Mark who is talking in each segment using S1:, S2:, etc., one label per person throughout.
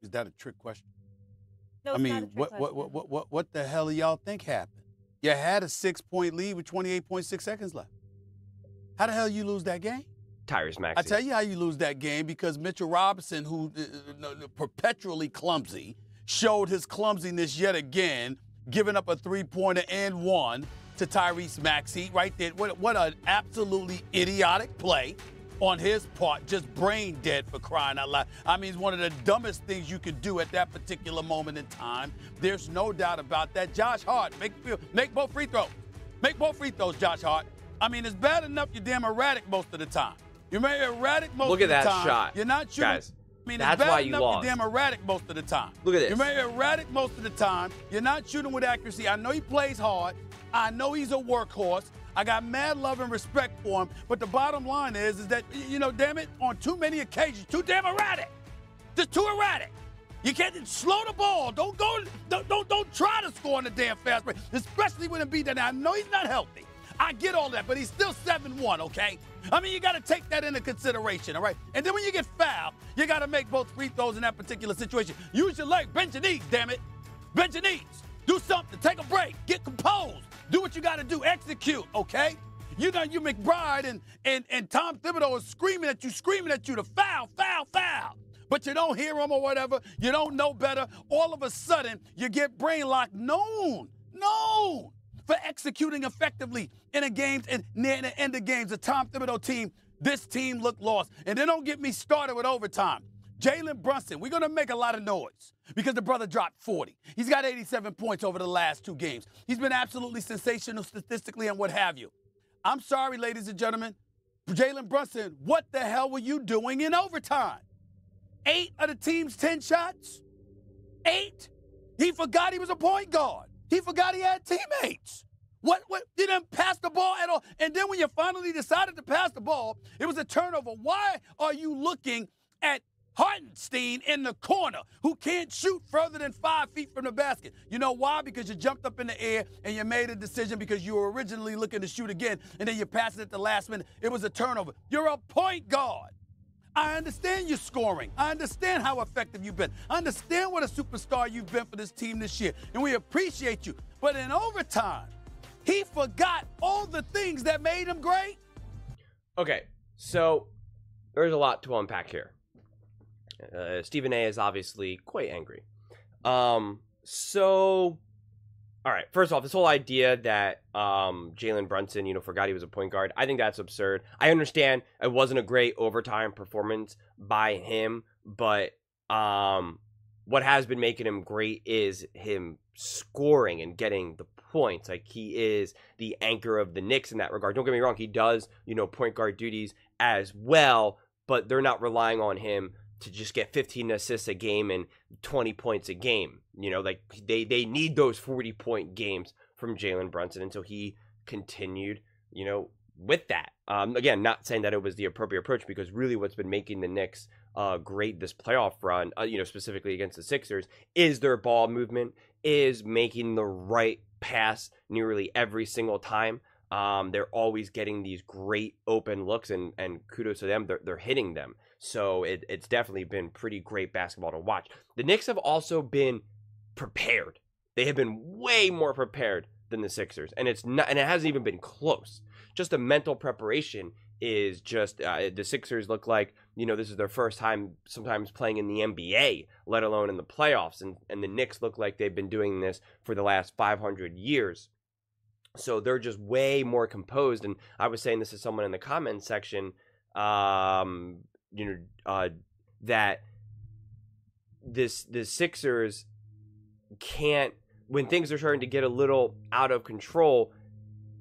S1: Is that a trick question?
S2: No, it's not a trick question.
S1: What the hell do y'all think happened? You had a 6-point lead with 28.6 seconds left. How the hell you lose that game?
S3: Tyrese Maxey.
S1: I tell you how you lose that game, because Mitchell Robinson, who perpetually clumsy, showed his clumsiness yet again, giving up a three-pointer and one to Tyrese Maxey right there. What an absolutely idiotic play on his part, just brain dead, for crying out loud. I mean, it's one of the dumbest things you could do at that particular moment in time. There's no doubt about that. Josh Hart, make both free throws. Make both free throws, Josh Hart. I mean, it's bad enough you're damn erratic most of the time. You're erratic most of the time.
S3: Look at that shot.
S1: You're not shooting.
S3: Guys,
S1: I mean,
S3: that's
S1: it's bad
S3: why you
S1: enough
S3: lost.
S1: You're damn erratic most of the time.
S3: Look at this.
S1: You're erratic most of the time. You're not shooting with accuracy. I know he plays hard. I know he's a workhorse. I got mad love and respect for him. But the bottom line is that, damn it, on too many occasions, too damn erratic. Just too erratic. You can't slow the ball. Don't try to score on the damn fast break, especially when it beat that. Now, I know he's not healthy. I get all that, but he's still 7-1, okay? I mean, you got to take that into consideration, all right? And then when you get fouled, you got to make both free throws in that particular situation. Use your leg. Bend your knees, damn it. Bend your knees. Do something. Take a break. Get composed. Do what you got to do. Execute, okay? You McBride and Tom Thibodeau is screaming at you to foul. But you don't hear them or whatever. You don't know better. All of a sudden, you get brain locked. Known for executing effectively in a game and near the end of games. The Tom Thibodeau team, this team looked lost. And then don't get me started with overtime. Jalen Brunson, we're going to make a lot of noise because the brother dropped 40. He's got 87 points over the last 2 games. He's been absolutely sensational statistically and what have you. I'm sorry, ladies and gentlemen. Jalen Brunson, what the hell were you doing in overtime? 8 of the team's 10 shots? 8? He forgot he was a point guard. He forgot he had teammates. What? You didn't pass the ball at all. And then when you finally decided to pass the ball, it was a turnover. Why are you looking at Hartenstein in the corner, who can't shoot further than 5 feet from the basket? You know why? Because you jumped up in the air and you made a decision because you were originally looking to shoot again, and then you passed it at the last minute. It was a turnover. You're a point guard. I understand your scoring. I understand how effective you've been. I understand what a superstar you've been for this team this year, and we appreciate you. But in overtime, he forgot all the things that made him great.
S3: Okay, so there's a lot to unpack here. Stephen A is obviously quite angry. All right, first off, this whole idea that Jalen Brunson, forgot he was a point guard, I think that's absurd. I understand it wasn't a great overtime performance by him, but what has been making him great is him scoring and getting the points. Like, he is the anchor of the Knicks in that regard. Don't get me wrong, he does, point guard duties as well, but they're not relying on him to just get 15 assists a game and 20 points a game. Like, they need those 40-point games from Jalen Brunson. And so he continued, with that. Again, not saying that it was the appropriate approach, because really what's been making the Knicks great this playoff run, specifically against the Sixers, is their ball movement, is making the right pass nearly every single time. They're always getting these great open looks, and kudos to them. They're hitting them. So it's definitely been pretty great basketball to watch. The Knicks have also been prepared. They have been way more prepared than the Sixers, and it hasn't even been close. Just the mental preparation is just the Sixers look like this is their first time sometimes playing in the NBA, let alone in the playoffs, and the Knicks look like they've been doing this for the last 500 years. So they're just way more composed. And I was saying this to someone in the comments section, that the Sixers can't, when things are starting to get a little out of control,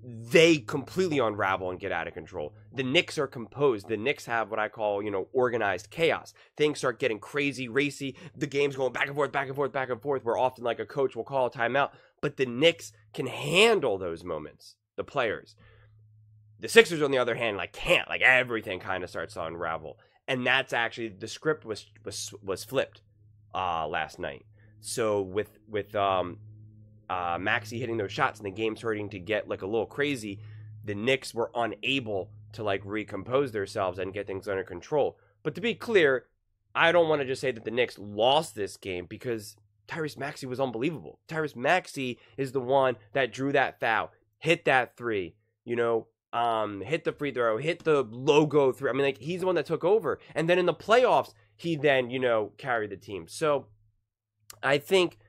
S3: they completely unravel and get out of control. The Knicks are composed. The Knicks have what I call, organized chaos. Things start getting crazy, racy. The game's going back and forth, where often like a coach will call a timeout. But the Knicks can handle those moments, the players. The Sixers, on the other hand, can't. Everything kind of starts to unravel. And that's actually, the script was flipped last night. So with Maxey hitting those shots and the game starting to get a little crazy, the Knicks were unable to recompose themselves and get things under control. But to be clear, I don't want to just say that the Knicks lost this game because Tyrese Maxey was unbelievable. Tyrese Maxey is the one that drew that foul, hit that three, you know, hit the free throw, hit the logo three. I mean, like, he's the one that took over. And then in the playoffs, he then, you know, carried the team. So I think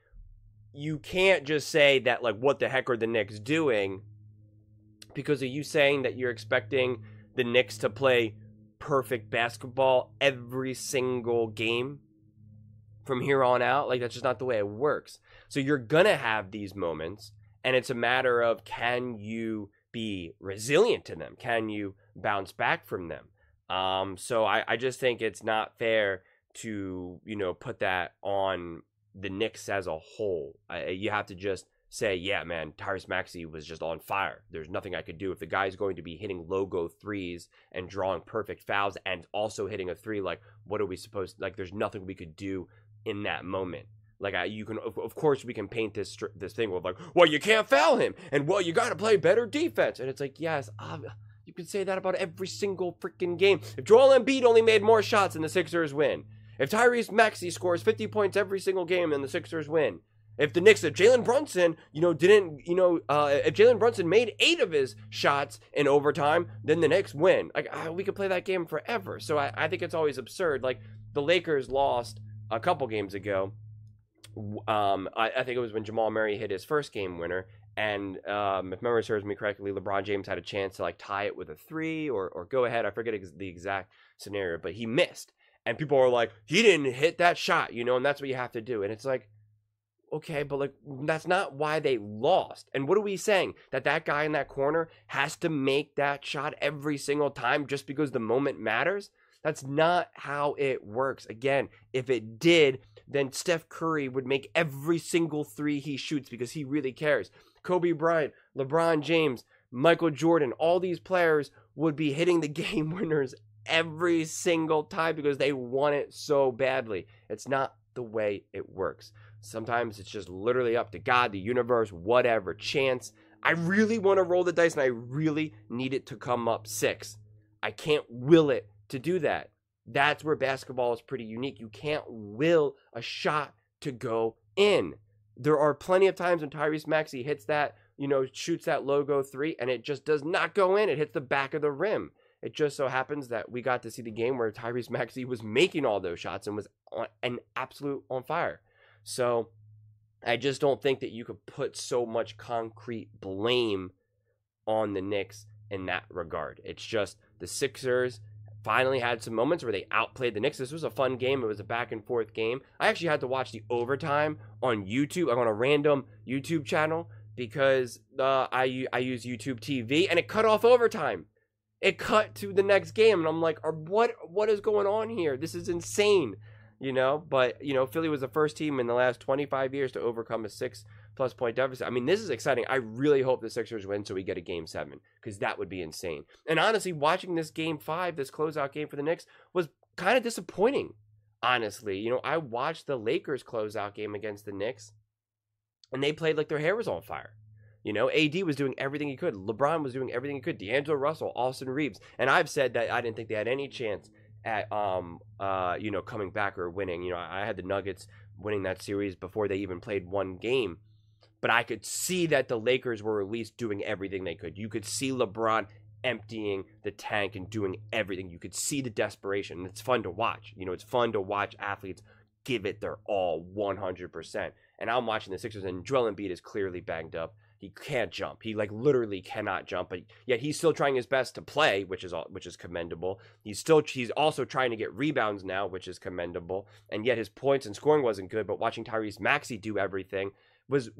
S3: you can't just say that, like, what the heck are the Knicks doing? Because are you saying that you're expecting the Knicks to play perfect basketball every single game from here on out? Like, that's just not the way it works. So you're gonna have these moments, and it's a matter of, can you be resilient to them? Can you bounce back from them? So I just think it's not fair to, you know, put that on the Knicks as a whole. You have to just say, yeah, man, Tyrese Maxey was just on fire. There's nothing I could do. If the guy's going to be hitting logo threes and drawing perfect fouls and also hitting a three, like, what are we supposed to, like, there's nothing we could do in that moment. Like, you can, of course, we can paint this thing with, like, well, you can't foul him, and, well, you got to play better defense. And it's like, yes, you can say that about every single freaking game. If Joel Embiid only made more shots, then the Sixers win. If Tyrese Maxey scores 50 points every single game, then the Sixers win. If the Knicks, if Jalen Brunson, you know, if Jalen Brunson made 8 of his shots in overtime, then the Knicks win. Like, we could play that game forever. So I think it's always absurd. Like, the Lakers lost a couple games ago. I think it was when Jamal Murray hit his first game winner. And if memory serves me correctly, LeBron James had a chance to, like, tie it with a 3 or go ahead. I forget the exact scenario, but he missed. And people are like, he didn't hit that shot, you know, and that's what you have to do. And it's like, okay, but, like, that's not why they lost. And what are we saying? That guy in that corner has to make that shot every single time just because the moment matters? That's not how it works. Again, if it did, then Steph Curry would make every single 3 he shoots because he really cares. Kobe Bryant, LeBron James, Michael Jordan, all these players would be hitting the game winners every single time because they want it so badly. It's not the way it works. Sometimes it's just literally up to God, the universe, whatever, chance. I really want to roll the dice and I really need it to come up 6. I can't will it to do that. That's where basketball is pretty unique. You can't will a shot to go in. There are plenty of times when Tyrese Maxey hits that, you know, shoots that logo 3 and it just does not go in. It hits the back of the rim. It just so happens that we got to see the game where Tyrese Maxey was making all those shots and was an absolute on fire. So I just don't think that you could put so much concrete blame on the Knicks in that regard. It's just the Sixers finally had some moments where they outplayed the Knicks. This was a fun game. It was a back and forth game. I actually had to watch the overtime on YouTube. I'm on a random YouTube channel because I use YouTube TV, and it cut off overtime. It cut to the next game, and I'm like, what is going on here? This is insane, you know? But, you know, Philly was the first team in the last 25 years to overcome a 6+ point deficit. I mean, this is exciting. I really hope the Sixers win so we get a Game 7, because that would be insane. And honestly, watching this Game 5, this closeout game for the Knicks, was kind of disappointing, honestly. You know, I watched the Lakers closeout game against the Knicks, and they played like their hair was on fire. You know, AD was doing everything he could. LeBron was doing everything he could. D'Angelo Russell, Austin Reeves. And I've said that I didn't think they had any chance at, you know, coming back or winning. You know, I had the Nuggets winning that series before they even played one game. But I could see that the Lakers were at least doing everything they could. You could see LeBron emptying the tank and doing everything. You could see the desperation. It's fun to watch. You know, it's fun to watch athletes give it their all 100%. And I'm watching the Sixers, and Joel Embiid is clearly banged up. He can't jump. He, like, literally cannot jump, but yet he's still trying his best to play, which is commendable. He's also trying to get rebounds now, which is commendable. And yet his points and scoring wasn't good, but watching Tyrese Maxey do everything was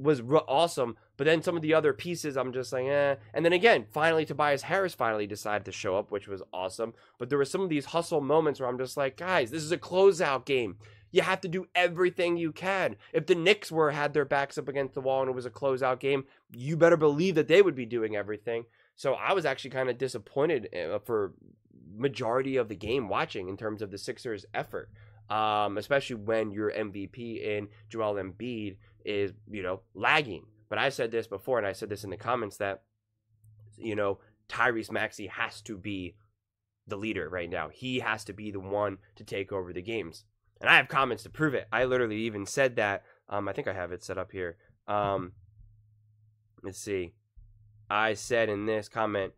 S3: awesome. But then some of the other pieces, I'm just like, eh. And then again, finally Tobias Harris finally decided to show up, which was awesome. But there were some of these hustle moments where I'm just like, guys, this is a closeout game. You have to do everything you can. If the Knicks had their backs up against the wall and it was a closeout game, you better believe that they would be doing everything. So I was actually kind of disappointed for majority of the game watching in terms of the Sixers' effort, especially when your MVP in Joel Embiid is, you know, lagging. But I said this before, and I said this in the comments, that, you know, Tyrese Maxey has to be the leader right now. He has to be the one to take over the games. And I have comments to prove it. I literally even said that. I think I have it set up here. Let's see. I said in this comment,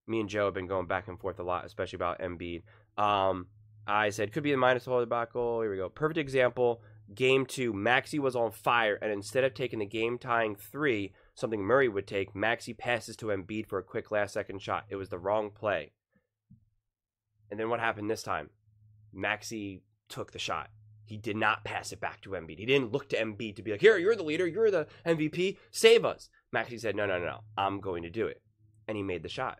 S3: me and Joe have been going back and forth a lot, especially about Embiid. I said, could be the minus whole debacle. Here we go. Perfect example. Game 2, Maxey was on fire, and instead of taking the game-tying 3, something Murray would take, Maxey passes to Embiid for a quick last-second shot. It was the wrong play. And then what happened this time? Maxey took the shot. He did not pass it back to Embiid. He didn't look to Embiid to be like, here, you're the leader. You're the MVP. Save us. Maxey said, no. I'm going to do it. And he made the shot.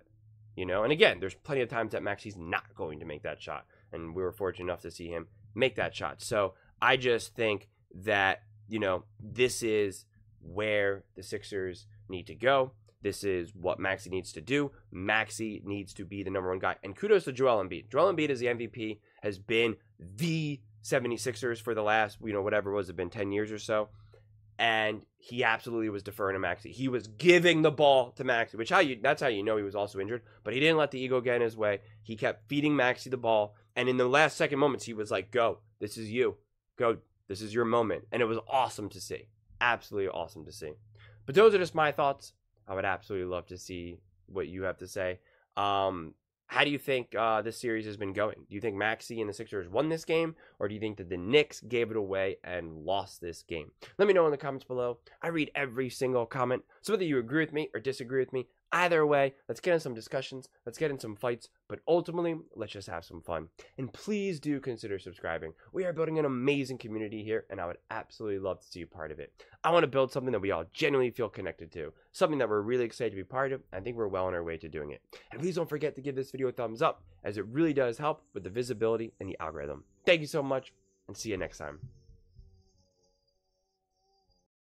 S3: You know, and again, there's plenty of times that Maxey's not going to make that shot. And we were fortunate enough to see him make that shot. So I just think that, you know, this is where the Sixers need to go. This is what Maxey needs to do. Maxey needs to be the #1 guy. And kudos to Joel Embiid. Joel Embiid is the MVP, has been the 76ers for the last, you know, whatever it was, it's been 10 years or so. And he absolutely was deferring to Maxey. He was giving the ball to Maxey, that's how you know he was also injured. But he didn't let the ego get in his way. He kept feeding Maxey the ball. And in the last second moments, he was like, go. This is you. Go. This is your moment. And it was awesome to see. Absolutely awesome to see. But those are just my thoughts. I would absolutely love to see what you have to say. How do you think this series has been going? Do you think Maxey and the Sixers won this game? Or do you think that the Knicks gave it away and lost this game? Let me know in the comments below. I read every single comment. So whether you agree with me or disagree with me, either way, let's get in some discussions. Let's get in some fights. But ultimately, let's just have some fun. And please do consider subscribing. We are building an amazing community here, and I would absolutely love to see you part of it. I want to build something that we all genuinely feel connected to. Something that we're really excited to be part of. I think we're well on our way to doing it. And please don't forget to give this video a thumbs up, as it really does help with the visibility and the algorithm. Thank you so much, and see you next time.